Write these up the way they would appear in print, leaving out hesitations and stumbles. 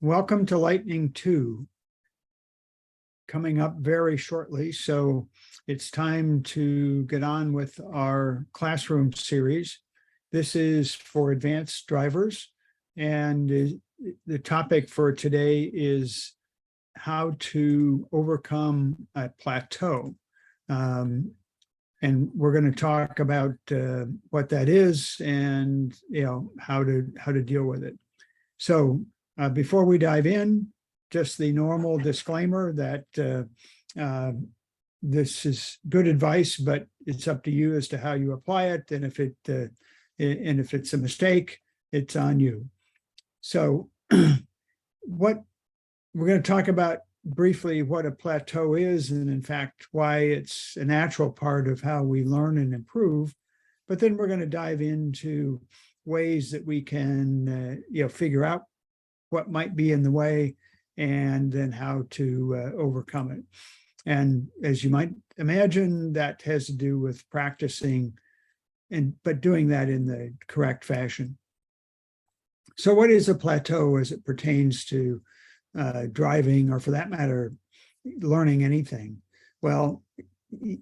Welcome to Lightning 2, coming up very shortly. So it's time to get on with our classroom series. This is for advanced drivers. And the topic for today is how to overcome a plateau. And we're going to talk about what that is and how to deal with it. So before we dive in, just the normal disclaimer that this is good advice, but it's up to you as to how you apply it. And if it's a mistake, it's on you. So what we're going to talk about briefly what a plateau is, and in fact, why it's a natural part of how we learn and improve. But then we're going to dive into ways that we can figure out what might be in the way and then how to overcome it. And as you might imagine, that has to do with practicing but doing that in the correct fashion. So what is a plateau as it pertains to driving, or for that matter, learning anything? Well, you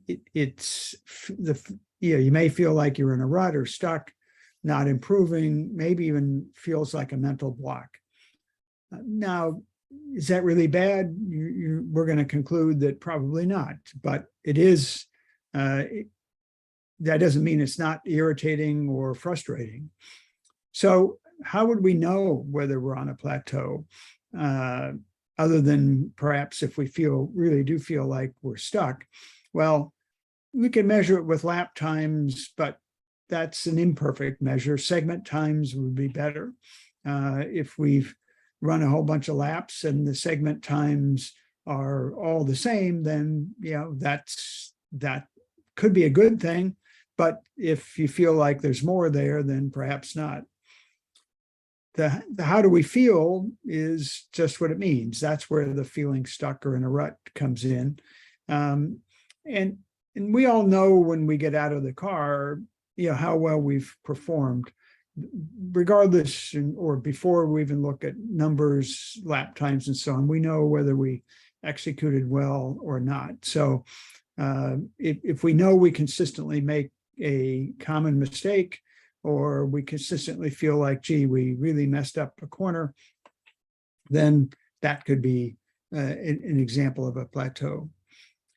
may feel like you're in a rut or stuck, not improving, maybe even feels like a mental block. Now, is that really bad? We're going to conclude that probably not, but it is. That doesn't mean it's not irritating or frustrating. So how would we know whether we're on a plateau? Other than perhaps if we really do feel like we're stuck? Well, we can measure it with lap times, but that's an imperfect measure. Segment times would be better. If we've run a whole bunch of laps and the segment times are all the same, then that could be a good thing. But if you feel like there's more there, then perhaps not. The how do we feel is just what it means. That's where the feeling stuck or in a rut comes in. And we all know when we get out of the car, how well we've performed, regardless, or before we even look at numbers, lap times, and so on. We know whether we executed well or not. So if we know we consistently make a common mistake, or we consistently feel like, gee, we really messed up a corner, then that could be an example of a plateau.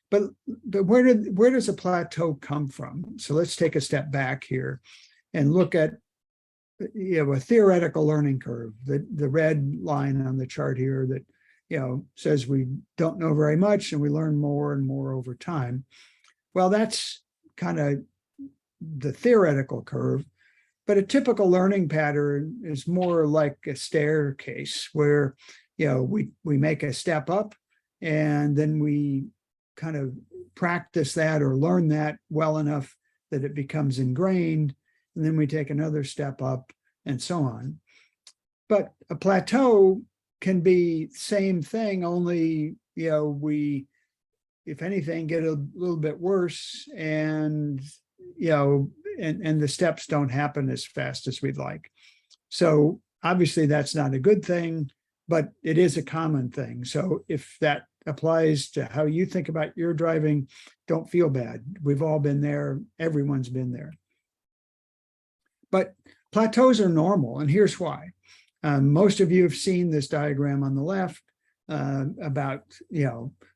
But where does a plateau come from? So let's take a step back here and look at a theoretical learning curve, the red line on the chart here that says we don't know very much and we learn more and more over time. Well, that's kind of the theoretical curve. But a typical learning pattern is more like a staircase where, we make a step up and then we kind of practice that or learn that well enough that it becomes ingrained. And then we take another step up and so on. But a plateau can be the same thing, only, we, if anything, get a little bit worse and, and the steps don't happen as fast as we'd like. So obviously that's not a good thing, but it is a common thing. So if that applies to how you think about your driving, don't feel bad. We've all been there. Everyone's been there. But plateaus are normal, and here's why. Most of you have seen this diagram on the left about,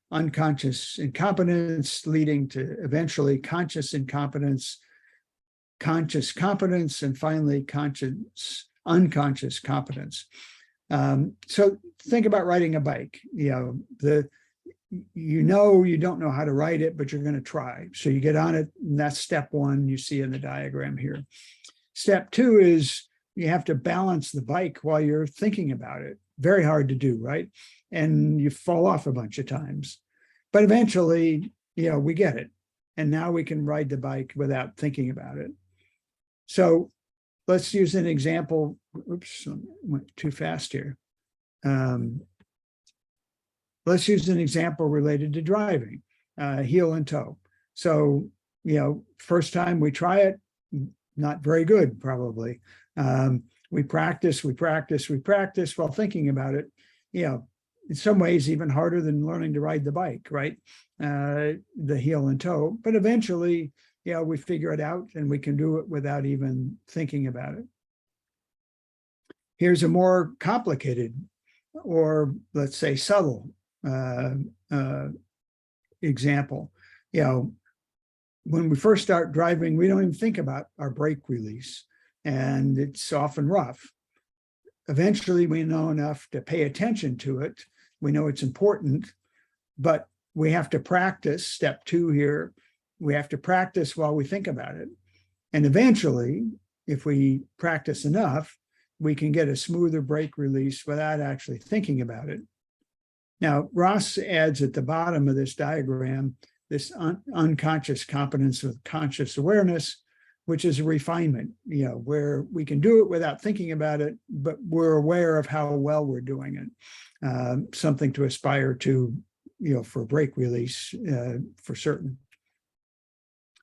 unconscious incompetence leading to eventually conscious incompetence, conscious competence, and finally unconscious competence. So think about riding a bike. You don't know how to ride it, but you're going to try. So you get on it, and that's step one you see in the diagram here. Step two is you have to balance the bike while you're thinking about it. Very hard to do, right? And you fall off a bunch of times. But eventually, we get it. And now we can ride the bike without thinking about it. So let's use an example. Oops, I went too fast here. Let's use an example related to driving, heel and toe. So, first time we try it, not very good, probably. We practice while thinking about it. in some ways even harder than learning to ride the bike, right? The heel and toe, but eventually, we figure it out and we can do it without even thinking about it. Here's a more complicated, or let's say subtle example. When we first start driving, we don't even think about our brake release, and it's often rough. Eventually, we know enough to pay attention to it. We know it's important, but we have to practice. Step 2 here, we have to practice while we think about it. And eventually, if we practice enough, we can get a smoother brake release without actually thinking about it. Now, Ross adds at the bottom of this diagram, this unconscious competence with conscious awareness, which is a refinement, where we can do it without thinking about it, but we're aware of how well we're doing it. Something to aspire to, for brake release, for certain.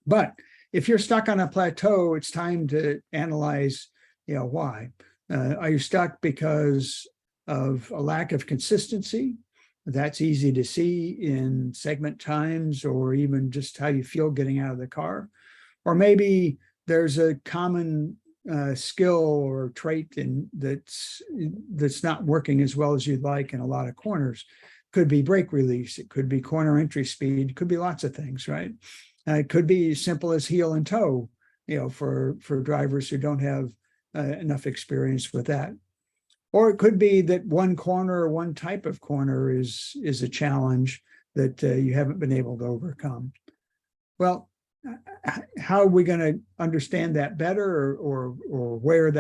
But if you're stuck on a plateau, it's time to analyze, why. Are you stuck because of a lack of consistency? That's easy to see in segment times or even just how you feel getting out of the car. Or maybe there's a common skill or trait that's not working as well as you'd like in a lot of corners. Could be brake release, it could be corner entry speed, it could be lots of things, right? It could be as simple as heel and toe, for drivers who don't have enough experience with that. Or it could be that one corner or one type of corner is a challenge that you haven't been able to overcome. Well, how are we going to understand that better, or where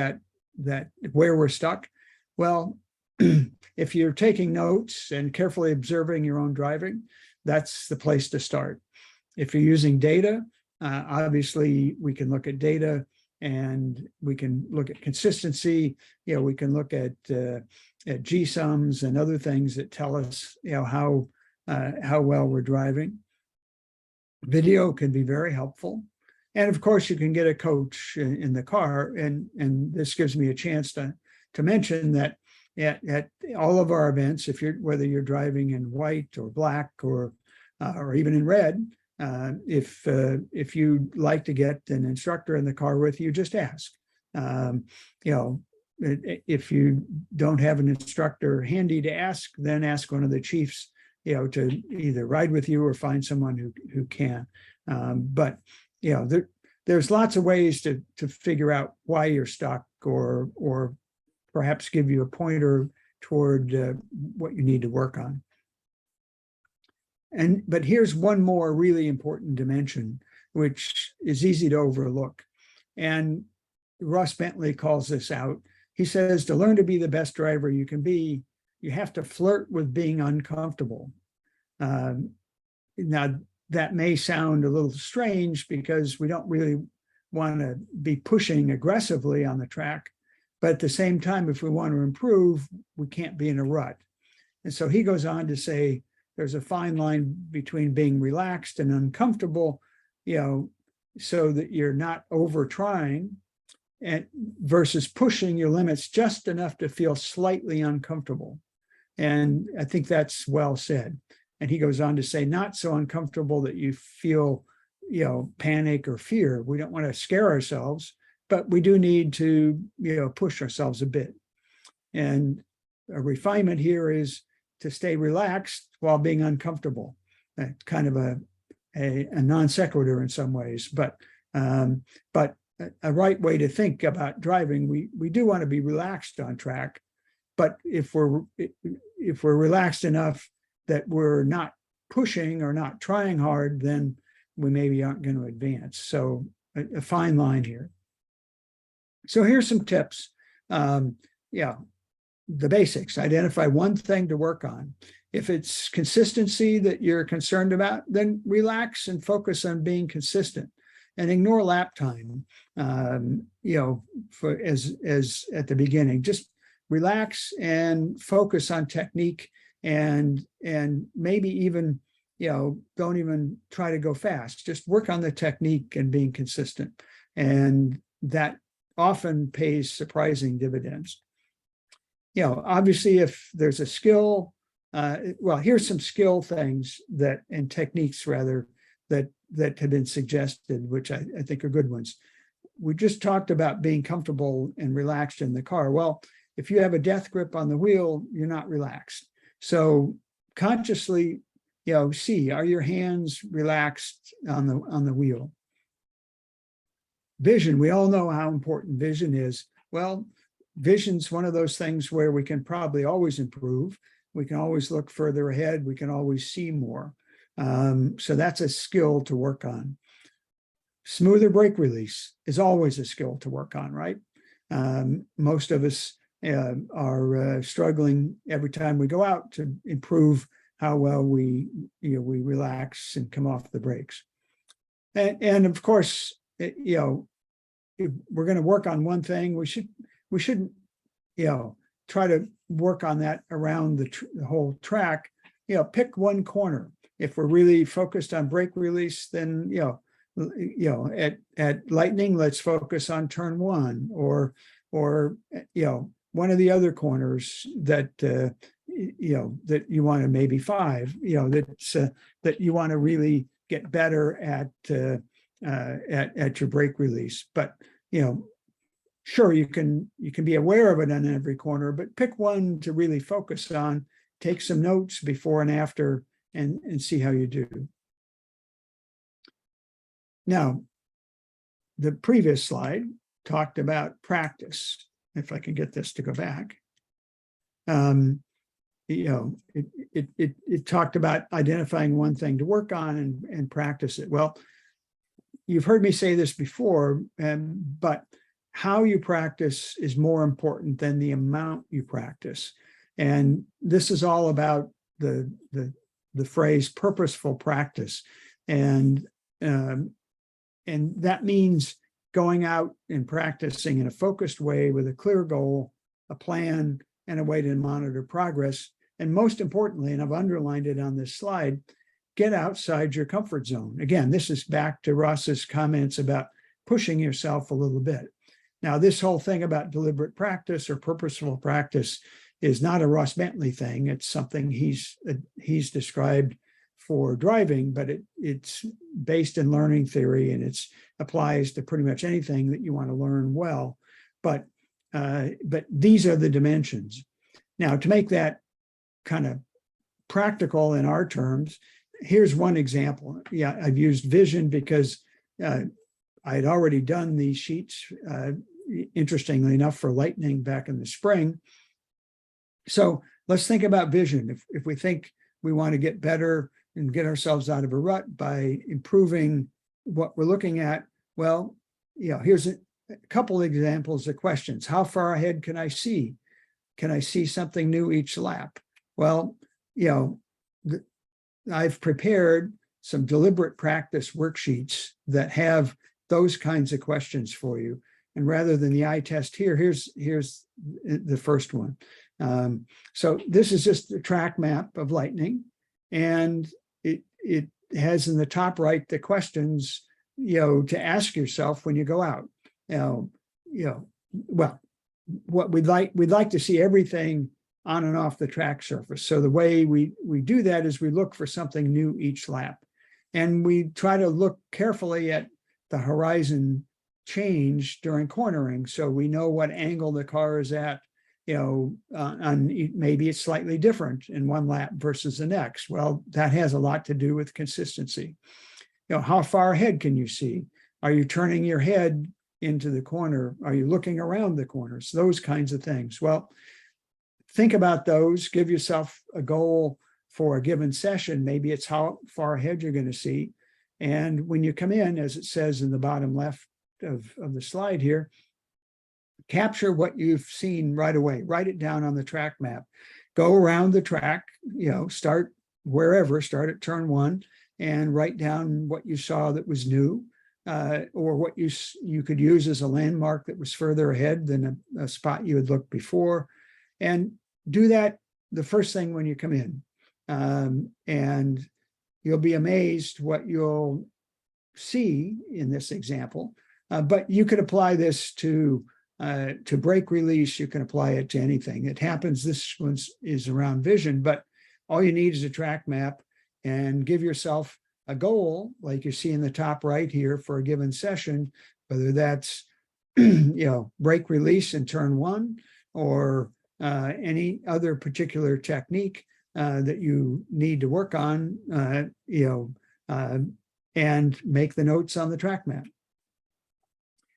where we're stuck? Well, if you're taking notes and carefully observing your own driving, that's the place to start. If you're using data, obviously we can look at data and we can look at consistency. We can look at G-sums and other things that tell us, how well we're driving. Video can be very helpful. And of course, you can get a coach in the car. And this gives me a chance to mention that at all of our events, whether you're driving in white or black or even in red, if you'd like to get an instructor in the car with you, just ask. If you don't have an instructor handy to ask, then ask one of the chiefs, to either ride with you or find someone who can. But there's lots of ways to figure out why you're stuck, or perhaps give you a pointer toward what you need to work on. But here's one more really important dimension, which is easy to overlook. And Russ Bentley calls this out. He says, to learn to be the best driver you can be, you have to flirt with being uncomfortable. Now, that may sound a little strange because we don't really want to be pushing aggressively on the track. But at the same time, if we want to improve, we can't be in a rut. And so he goes on to say, there's a fine line between being relaxed and uncomfortable, so that you're not over trying, and versus pushing your limits just enough to feel slightly uncomfortable. And I think that's well said. And he goes on to say, not so uncomfortable that you feel, panic or fear. We don't want to scare ourselves, but we do need to, push ourselves a bit. And a refinement here is to stay relaxed while being uncomfortable. Kind of a non sequitur in some ways, but a right way to think about driving. We do want to be relaxed on track, but if we're relaxed enough that we're not pushing or not trying hard, then we maybe aren't going to advance. So a fine line here. So here's some tips. The basics. Identify one thing to work on. If it's consistency that you're concerned about, then relax and focus on being consistent, and ignore lap time. For as at the beginning, just relax and focus on technique, and maybe even don't even try to go fast. Just work on the technique and being consistent, and that often pays surprising dividends. Obviously, if there's a skill, well, here's some skill things and techniques rather that have been suggested, which I think are good ones. We just talked about being comfortable and relaxed in the car. Well, if you have a death grip on the wheel, you're not relaxed. So consciously, see, are your hands relaxed on the wheel? Vision, we all know how important vision is. Well, vision's one of those things where we can probably always improve. We can always look further ahead. We can always see more. So that's a skill to work on. Smoother brake release is always a skill to work on, right? Most of us are struggling every time we go out to improve how well we relax and come off the brakes. And of course, if we're going to work on one thing, we shouldn't try to work on that around the whole track. Pick one corner. If we're really focused on brake release, then at Lightning, let's focus on turn 1 or one of the other corners that that you want to, maybe 5, that you want to really get better at your brake release. But sure, you can be aware of it on every corner, but pick one to really focus on. Take some notes before and after, and see how you do. Now, the previous slide talked about practice. If I can get this to go back, it talked about identifying one thing to work on and practice it. Well, you've heard me say this before, but how you practice is more important than the amount you practice. And this is all about the phrase purposeful practice. And that means going out and practicing in a focused way with a clear goal, a plan, and a way to monitor progress. And most importantly, and I've underlined it on this slide, get outside your comfort zone. Again, this is back to Ross's comments about pushing yourself a little bit. Now, this whole thing about deliberate practice or purposeful practice is not a Ross Bentley thing. It's something he's described for driving, but it's based in learning theory, and it applies to pretty much anything that you want to learn well. But these are the dimensions. Now, to make that kind of practical in our terms, here's one example. Yeah, I've used vision because I had already done these sheets, interestingly enough, for Lightning back in the spring. So let's think about vision. If we think we want to get better and get ourselves out of a rut by improving what we're looking at, well, here's a couple examples of questions. How far ahead can I see? Can I see something new each lap? Well, I've prepared some deliberate practice worksheets that have those kinds of questions for you. And rather than the eye test here, here's the first one. So this is just the track map of Lightning, and it has in the top right the questions to ask yourself when you go out. Well, what we'd like to see everything on and off the track surface. So the way we do that is we look for something new each lap, and we try to look carefully at the horizon change during cornering, so we know what angle the car is at. Maybe it's slightly different in one lap versus the next. Well, that has a lot to do with consistency. How far ahead can you see? Are you turning your head into the corner? Are you looking around the corners? Those kinds of things. Well, think about those. Give yourself a goal for a given session. Maybe it's how far ahead you're going to see. And when you come in, as it says in the bottom left of the slide here, capture what you've seen right away. Write it down on the track map. Go around the track, start wherever, start at turn 1, and write down what you saw that was new, or what you could use as a landmark that was further ahead than a spot you had looked before. And do that the first thing when you come in. And you'll be amazed what you'll see in this example. But you could apply this to to brake release, you can apply it to anything. It happens, this one is around vision, but all you need is a track map, and give yourself a goal, like you see in the top right here for a given session, whether that's brake release in turn one, or any other particular technique that you need to work on, and make the notes on the track map.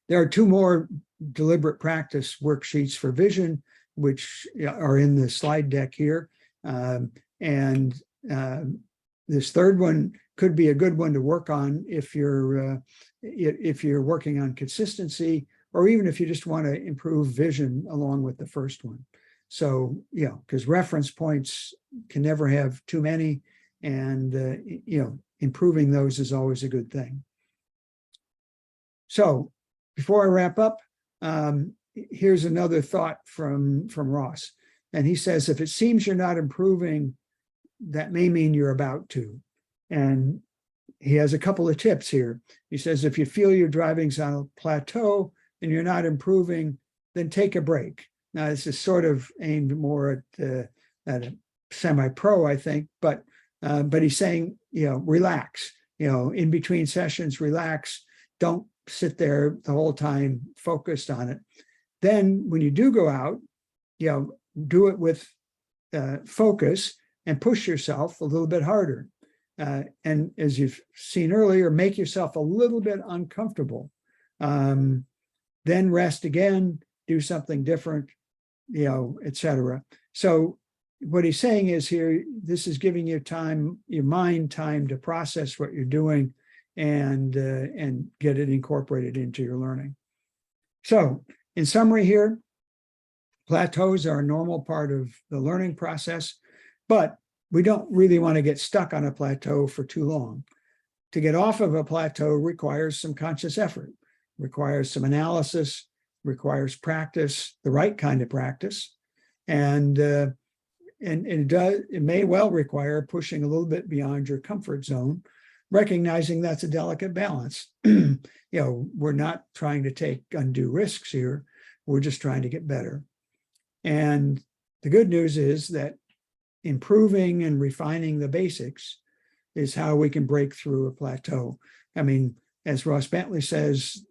There are 2 more deliberate practice worksheets for vision, which are in the slide deck here. This third one could be a good one to work on if you're working on consistency, or even if you just want to improve vision along with the first one. So, because reference points can never have too many, and improving those is always a good thing. So before I wrap up, here's another thought from Ross. And he says, if it seems you're not improving, that may mean you're about to. And he has a couple of tips here. He says, if you feel your driving's on a plateau and you're not improving, then take a break. Now, this is sort of aimed more at a semi-pro, I think, but he's saying, relax, in between sessions, relax. Don't sit there the whole time focused on it. Then when you do go out, do it with focus and push yourself a little bit harder. And as you've seen earlier, make yourself a little bit uncomfortable. Then rest again, do something different, etc. So what he's saying is here, this is giving you time, your mind time to process what you're doing and get it incorporated into your learning. So in summary here, plateaus are a normal part of the learning process, but we don't really want to get stuck on a plateau for too long. To get off of a plateau requires some conscious effort, requires some analysis, requires practice, the right kind of practice. And it may well require pushing a little bit beyond your comfort zone, recognizing that's a delicate balance. We're not trying to take undue risks here. We're just trying to get better. And the good news is that improving and refining the basics is how we can break through a plateau. I mean, as Ross Bentley says,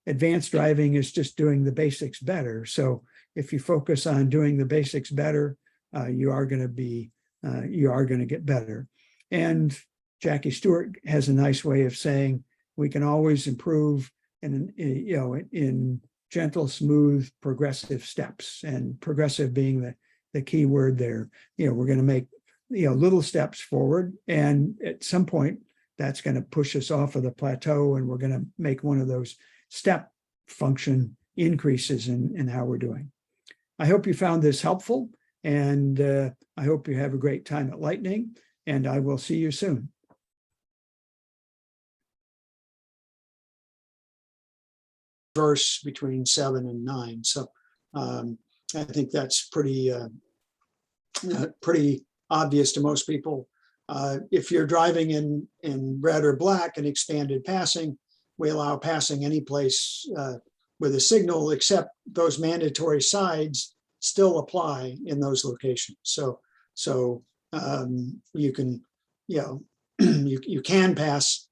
advanced driving is just doing the basics better. So if you focus on doing the basics better, you are going to get better. And Jackie Stewart has a nice way of saying we can always improve in gentle, smooth, progressive steps, and progressive being the key word there. We're going to make little steps forward, and at some point that's going to push us off of the plateau, and we're going to make one of those step function increases in how we're doing. I hope you found this helpful, and I hope you have a great time at Lightning, and I will see you soon. Verse between 7 and 9. So I think that's pretty obvious to most people. If you're driving in red or black and expanded passing, we allow passing any place with a signal, except those mandatory sides still apply in those locations. So you can you can pass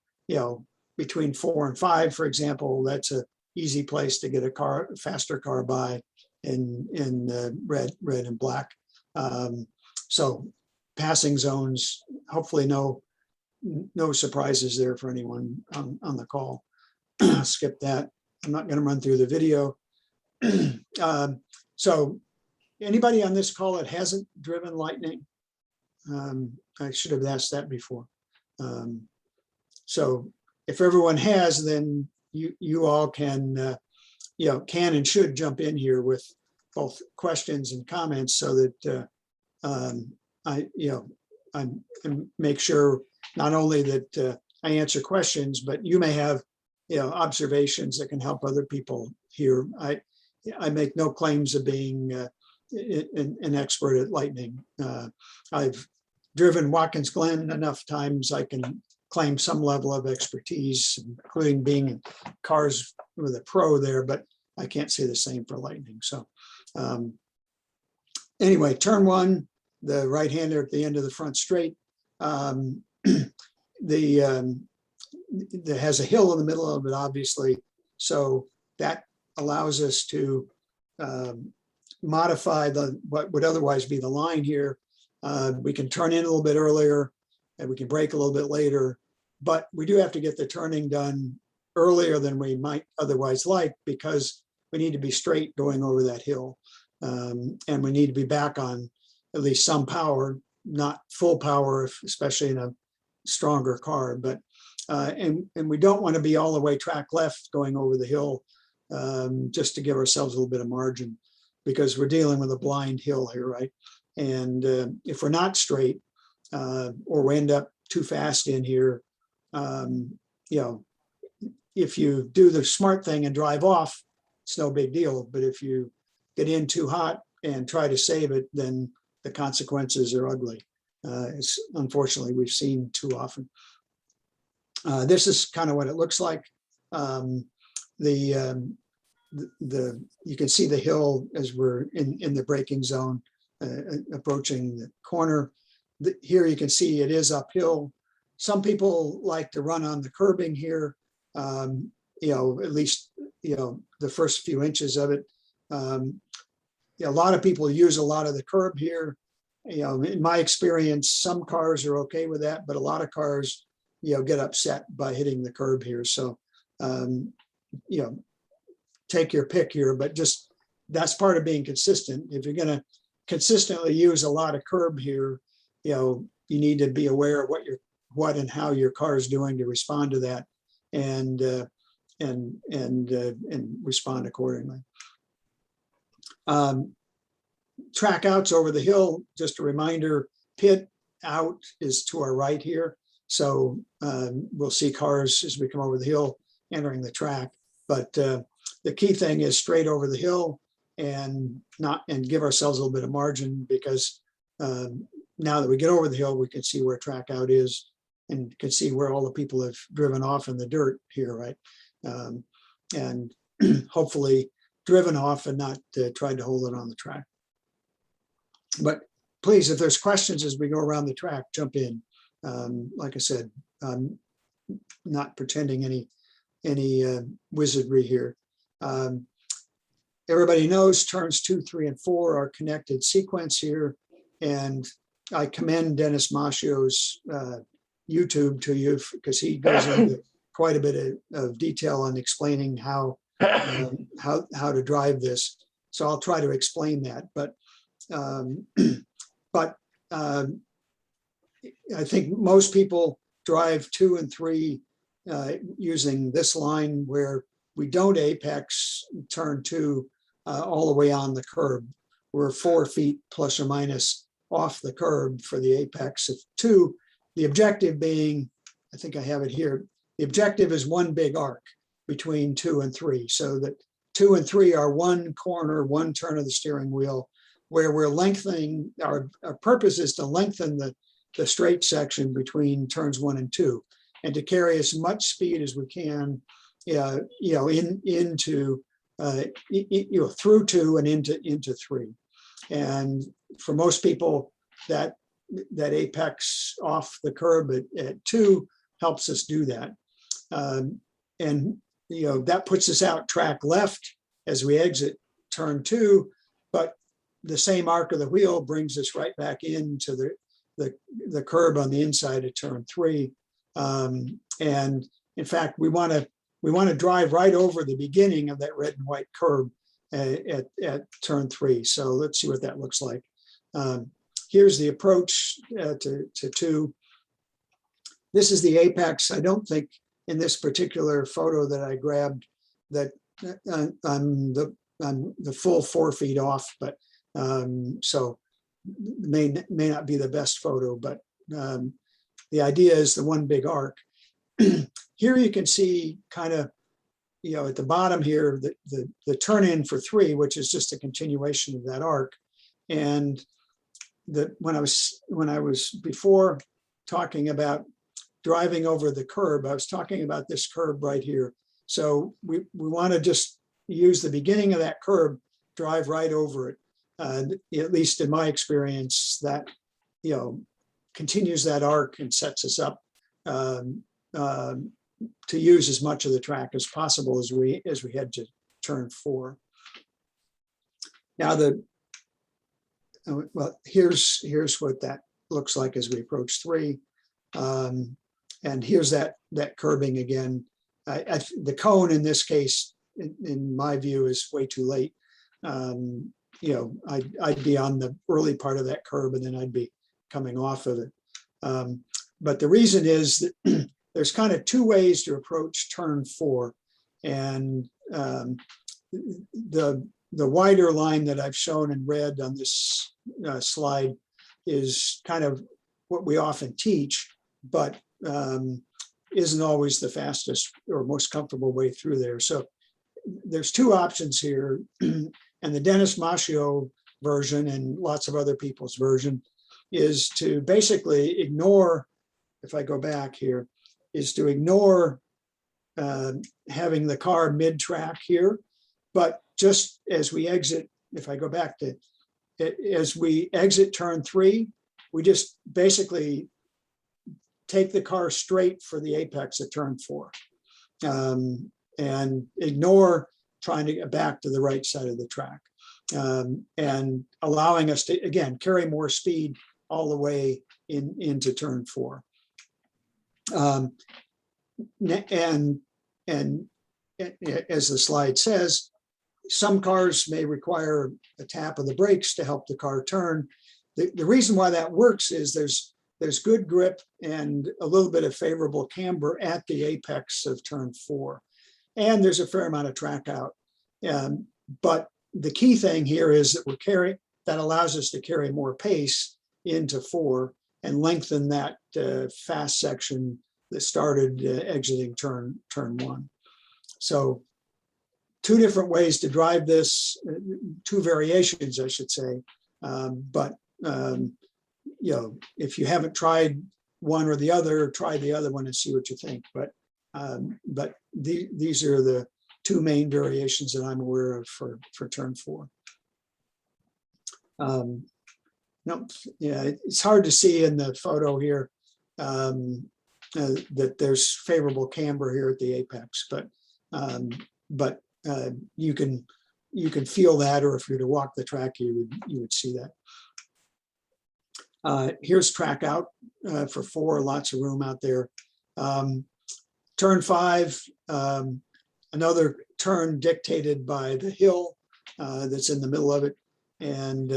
between 4 and 5, for example. That's a easy place to get a faster car by in red and black. So passing zones, hopefully no surprises there for anyone on the call. Skip that. I'm not going to run through the video. So anybody on this call that hasn't driven Lightning? I should have asked that before. So if everyone has, then you all can and should jump in here with both questions and comments, so that I make sure not only that I answer questions, but you may have observations that can help other people here. I make no claims of being an expert at Lightning. I've driven Watkins Glen enough times I can claim some level of expertise, including being in cars with a pro there, but I can't say the same for Lightning. So anyway, turn one, the right-hander at the end of the front straight. There has a hill in the middle of it, obviously. So that allows us to modify what would otherwise be the line here. We can turn in a little bit earlier and we can brake a little bit later, but we do have to get the turning done earlier than we might otherwise like, because we need to be straight going over that hill. And we need to be back on at least some power, not full power, especially in a stronger car, but and we don't want to be all the way track left going over the hill, just to give ourselves a little bit of margin, because we're dealing with a blind hill here, right? And if we're not straight, or we end up too fast in here, if you do the smart thing and drive off, it's no big deal. But if you get in too hot and try to save it, then the consequences are ugly. It's unfortunately we've seen too often. This is kind of what it looks like. You can see the hill as we're in the braking zone, approaching the corner. Here you can see it is uphill. Some people like to run on the curbing here, at least, the first few inches of it. A lot of people use a lot of the curb here. In my experience, some cars are okay with that, but a lot of cars, get upset by hitting the curb here. So, take your pick here, but just that's part of being consistent. If you're going to consistently use a lot of curb here, you need to be aware of what and how your car is doing to respond to that, and respond accordingly. Track outs over the hill, just a reminder, pit out is to our right here. So we'll see cars as we come over the hill entering the track. But the key thing is straight over the hill and give ourselves a little bit of margin, because now that we get over the hill, we can see where track out is and can see where all the people have driven off in the dirt here, right? And hopefully driven off and not tried to hold it on the track. But please, if there's questions as we go around the track, jump in. Like I said, I'm not pretending any wizardry here. Everybody knows turns 2, 3, and 4 are connected sequence here. And I commend Dennis Maschio's YouTube to you, because he goes into quite a bit of detail on explaining how to drive this. So I'll try to explain that. But I think most people drive 2 and 3 using this line, where we don't apex turn 2 all the way on the curb. We're 4 feet plus or minus off the curb for the apex of 2. The objective being, I think I have it here, the objective is one big arc between 2 and 3, so that 2 and 3 are one corner, one turn of the steering wheel, where we're lengthening. Our purpose is to lengthen the straight section between turns 1 and 2, and to carry as much speed as we can, into through 2 and into 3. And for most people, that apex off the curb at 2 helps us do that. And that puts us out track left as we exit turn 2, but the same arc of the wheel brings us right back into the curb on the inside of turn 3. And in fact, we want to drive right over the beginning of that red and white curb at turn 3. So let's see what that looks like. Here's the approach to 2. This is the apex. I don't think in this particular photo that I grabbed that I'm the full 4 feet off, but so may not be the best photo, but the idea is the one big arc. Here you can see kind of, at the bottom here, the turn in for 3, which is just a continuation of that arc. And when I was before talking about driving over the curb, I was talking about this curb right here. So we want to just, use the beginning of that curb, drive right over it. At least in my experience, that, continues that arc and sets us up to use as much of the track as possible as we head to turn 4. Now here's what that looks like as we approach 3. And here's that curbing again. The cone in this case, in my view, is way too late. I'd be on the early part of that curb and then I'd be coming off of it. But the reason is that there's kind of 2 ways to approach turn 4. And the wider line that I've shown in red on this slide is kind of what we often teach, but isn't always the fastest or most comfortable way through there. So there's 2 options here, and the Dennis Macchio version and lots of other people's version is to basically ignore, if I go back here, is to ignore having the car mid-track here, but just as we exit, if I go back to, as we exit turn 3, we just basically take the car straight for the apex at turn 4 and ignore trying to get back to the right side of the track and allowing us to, again, carry more speed all the way into turn 4. And as the slide says, some cars may require a tap of the brakes to help the car turn. The reason why that works is there's good grip and a little bit of favorable camber at the apex of turn 4. And there's a fair amount of track out. But the key thing here is that that allows us to carry more pace into 4 and lengthen that fast section that started exiting turn 1. So 2 different ways to drive this, 2 variations, I should say. But if you haven't tried one or the other, try the other one and see what you think. But these are the 2 main variations that I'm aware of for turn 4. No, yeah, it's hard to see in the photo here that there's favorable camber here at the apex, but you can feel that, or if you were to walk the track, you would see that. Here's track out for 4, lots of room out there. Turn 5, another turn dictated by the hill that's in the middle of it. And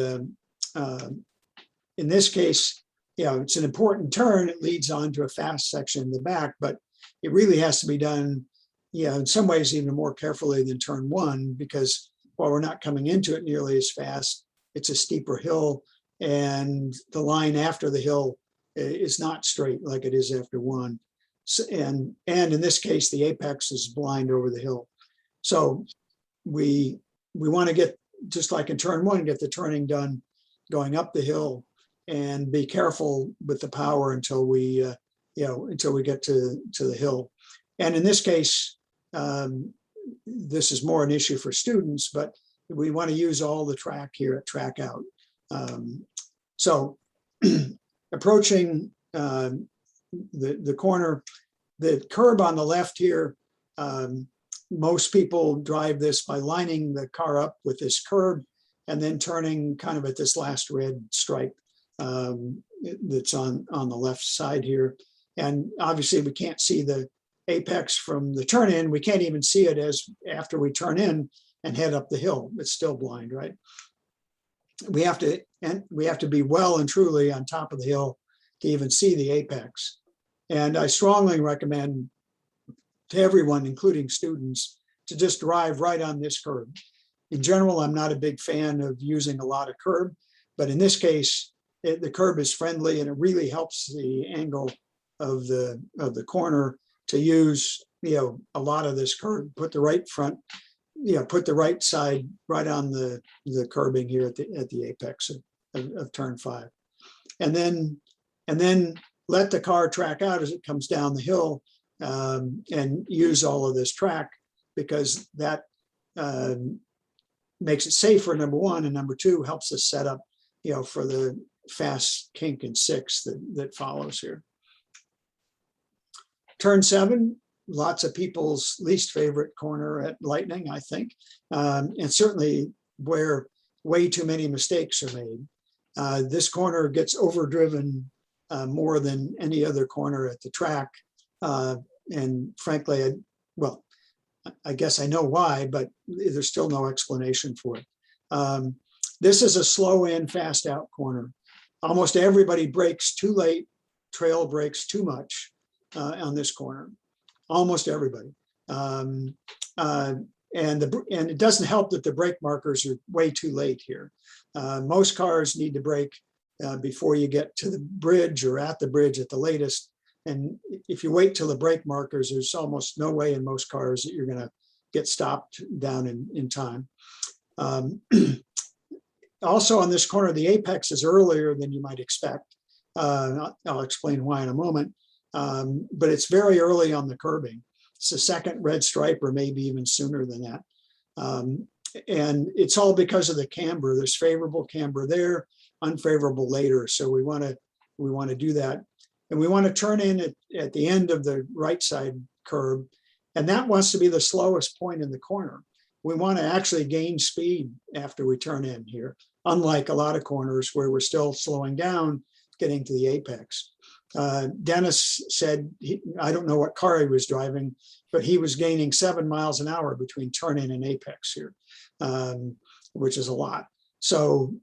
in this case, it's an important turn. It leads on to a fast section in the back, but it really has to be done, in some ways even more carefully than turn 1, because while we're not coming into it nearly as fast, it's a steeper hill, and the line after the hill is not straight like it is after 1. So, and in this case, the apex is blind over the hill. So we want to get, just like in turn 1, get the turning done going up the hill, and be careful with the power until we get to the hill. And in this case, this is more an issue for students, but we want to use all the track here at track out. So approaching the corner, the curb on the left here, most people drive this by lining the car up with this curb and then turning kind of at this last red stripe that's on the left side here. And obviously we can't see the apex from the turn in. We can't even see it after we turn in and head up the hill. It's still blind, right? We have to be well and truly on top of the hill to even see the apex. And I strongly recommend to everyone, including students, to just drive right on this curb. In general, I'm not a big fan of using a lot of curb, but in this case, the curb is friendly and it really helps the angle of the corner to use a lot of this curb. Put the right front, put the right side right on the curbing here at the apex of turn 5, and then let the car track out as it comes down the hill, and use all of this track, because that makes it safer, number one, and number two, helps us set up, for the fast kink and six that follows here. Turn 7, lots of people's least favorite corner at Lightning, I think, and certainly where way too many mistakes are made. This corner gets overdriven more than any other corner at the track. And frankly, I guess I know why, but there's still no explanation for it. This is a slow in, fast out corner. Almost everybody brakes too late, trail brakes too much on this corner. Almost everybody. And it doesn't help that the brake markers are way too late here. Most cars need to brake before you get to the bridge or at the bridge at the latest. And if you wait till the brake markers, there's almost no way in most cars that you're going to get stopped down in time. Also on this corner, the apex is earlier than you might expect. I'll explain why in a moment, but it's very early on the curbing. It's the second red stripe or maybe even sooner than that. And it's all because of the camber. There's favorable camber there, unfavorable later. So we want to do that. And we want to turn in at the end of the right side curb. And that wants to be the slowest point in the corner. We want to actually gain speed after we turn in here, unlike a lot of corners where we're still slowing down, getting to the apex. Dennis said, I don't know what car he was driving, but he was gaining 7 miles an hour between turn in and apex here, which is a lot. So,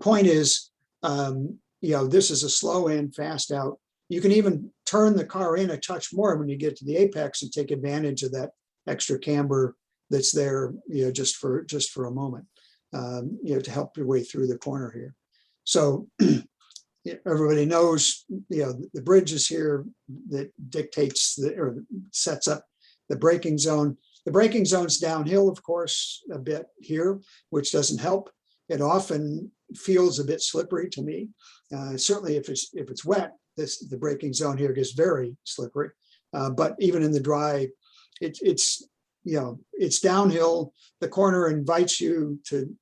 point is, this is a slow in, fast out. You can even turn the car in a touch more when you get to the apex and take advantage of that extra camber that's there, just for a moment, to help your way through the corner here. So everybody knows, the bridge is here that dictates or sets up the braking zone. The braking zone's downhill, of course, a bit here, which doesn't help. It often feels a bit slippery to me. Certainly if it's wet, the braking zone here gets very slippery. But even in the dry, it's downhill. The corner invites you to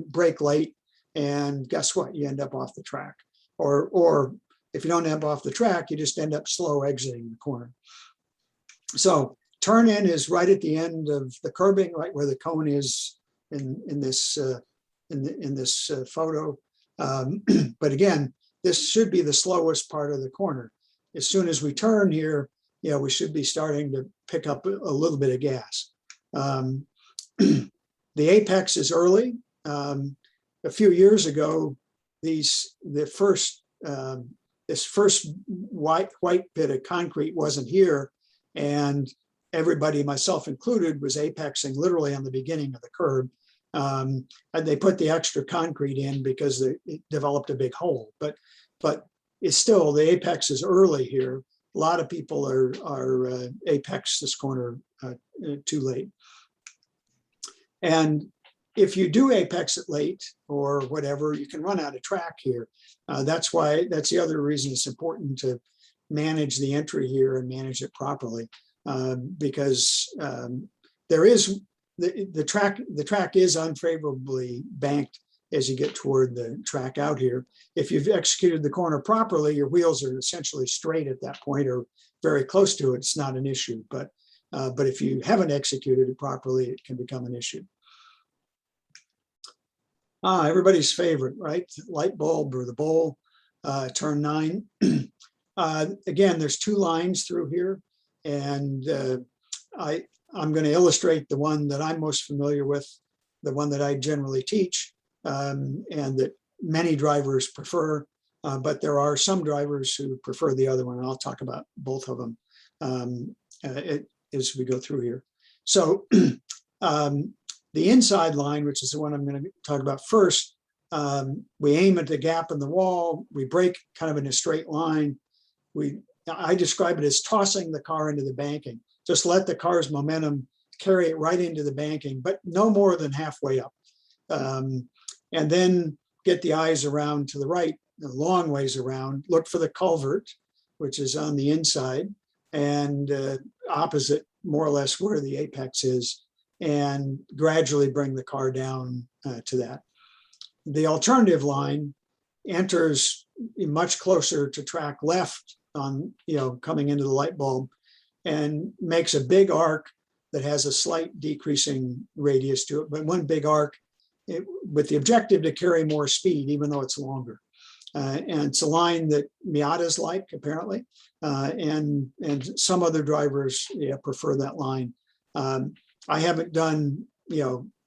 brake late, and guess what? You end up off the track. Or if you don't end up off the track, you just end up slow exiting the corner. So turn in is right at the end of the curbing, right where the cone is in this photo. But again, this should be the slowest part of the corner. As soon as we turn here, we should be starting to pick up a little bit of gas. The apex is early. A few years ago, this first white bit of concrete wasn't here, and everybody, myself included, was apexing literally on the beginning of the curb. And they put the extra concrete in because it developed a big hole. But it's still, the apex is early here. A lot of people are apex this corner too late. And if you do apex it late or whatever, you can run out of track here. That's the other reason it's important to manage the entry here and manage it properly, because there is the track is unfavorably banked as you get toward the track out here. If you've executed the corner properly, your wheels are essentially straight at that point or very close to it. It's not an issue, but if you haven't executed it properly, it can become an issue. Everybody's favorite, right? Lightbulb or the bowl, turn 9. Again, there's 2 lines through here, and I'm going to illustrate the one that I'm most familiar with, the one that I generally teach, and that many drivers prefer, but there are some drivers who prefer the other one, and I'll talk about both of them as we go through here. So the inside line, which is the one I'm going to talk about first, we aim at the gap in the wall, we brake kind of in a straight line. I describe it as tossing the car into the banking. Just let the car's momentum carry it right into the banking, but no more than halfway up. And then get the eyes around to the right, a long ways around, look for the culvert, which is on the inside, and opposite more or less where the apex is and gradually bring the car down to that. The alternative line enters much closer to track left on, coming into the light bulb, and makes a big arc that has a slight decreasing radius to it, but one big arc with the objective to carry more speed, even though it's longer. And it's a line that Miatas like, apparently, and some other drivers prefer that line. I haven't done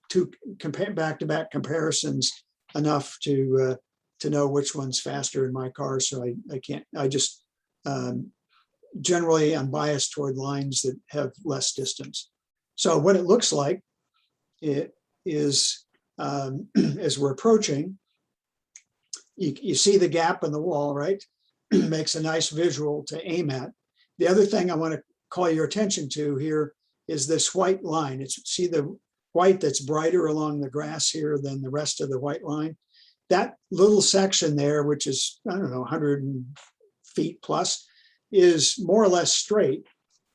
two back-to-back comparisons enough to know which one's faster in my car, so I can't. I just generally I'm biased toward lines that have less distance. So what it looks like it is as we're approaching. You see the gap in the wall, right? Makes a nice visual to aim at. The other thing I want to call your attention to here is this white line. See the white that's brighter along the grass here than the rest of the white line? That little section there, which is, I don't know, 100 feet plus, is more or less straight,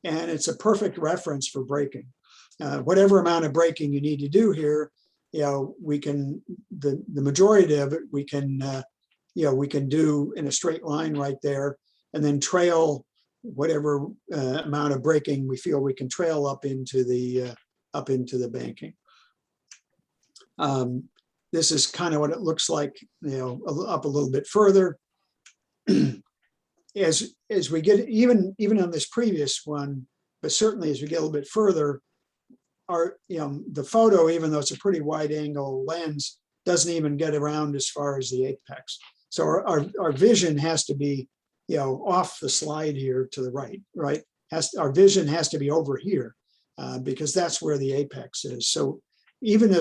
and it's a perfect reference for braking. Whatever amount of braking you need to do here, we can, the majority of it, we can do in a straight line right there, and then trail whatever amount of braking we feel we can trail up into the banking. This is kind of what it looks like, up a little bit further. As we get, even on this previous one, but certainly as we get a little bit further, the photo, even though it's a pretty wide angle lens, doesn't even get around as far as the apex. So our vision has to be, off the slide here to the right, right? Our vision has to be over here because that's where the apex is. So even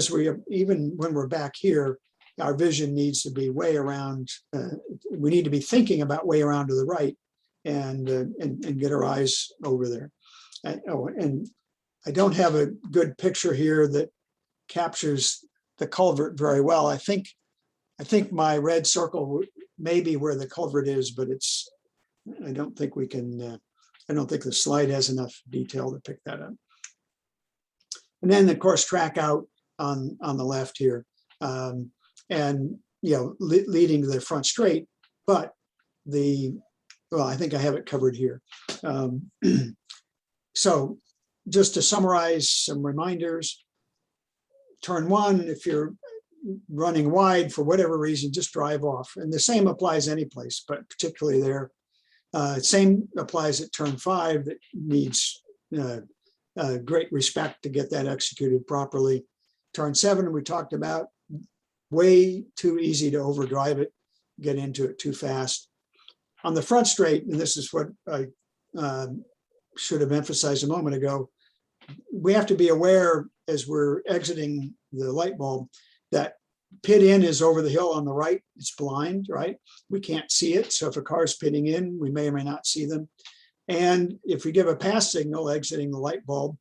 when we're back here, our vision needs to be way around. We need to be thinking about way around to the right and get our eyes over there. And I don't have a good picture here that captures the culvert very well. I think my red circle may be where the culvert is, but I don't think we can, I don't think the slide has enough detail to pick that up. And then of course, track out on the left here, and leading to the front straight, but well, I think I have it covered here. So just to summarize some reminders, turn one, if you're running wide for whatever reason, just drive off. And the same applies any place, but particularly there. Same applies at turn 5 that needs great respect to get that executed properly. Turn 7, we talked about, way too easy to overdrive it, get into it too fast. On the front straight, and this is what I should have emphasized a moment ago, we have to be aware as we're exiting the light bulb that pit in is over the hill on the right. It's blind, right? We can't see it. So if a car's pitting in, we may or may not see them. And if we give a pass signal exiting the light bulb,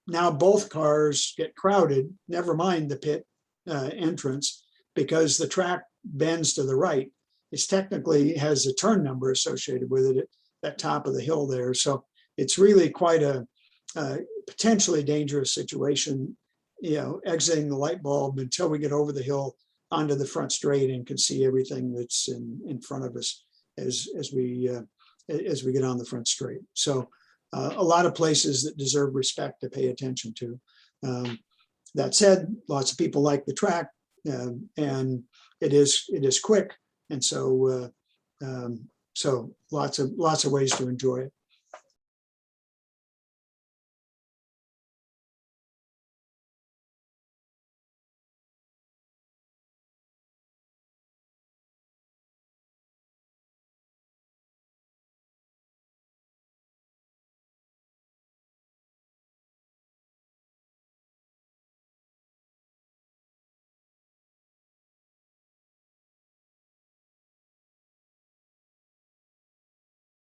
now both cars get crowded, never mind the pit entrance, because the track bends to the right. It's technically has a turn number associated with it at that top of the hill there. So it's really quite a potentially dangerous situation, exiting the light bulb until we get over the hill onto the front straight and can see everything that's in front of us as we get on the front straight. So a lot of places that deserve respect to pay attention to. That said, lots of people like the track, and it is quick, and so so lots of ways to enjoy it.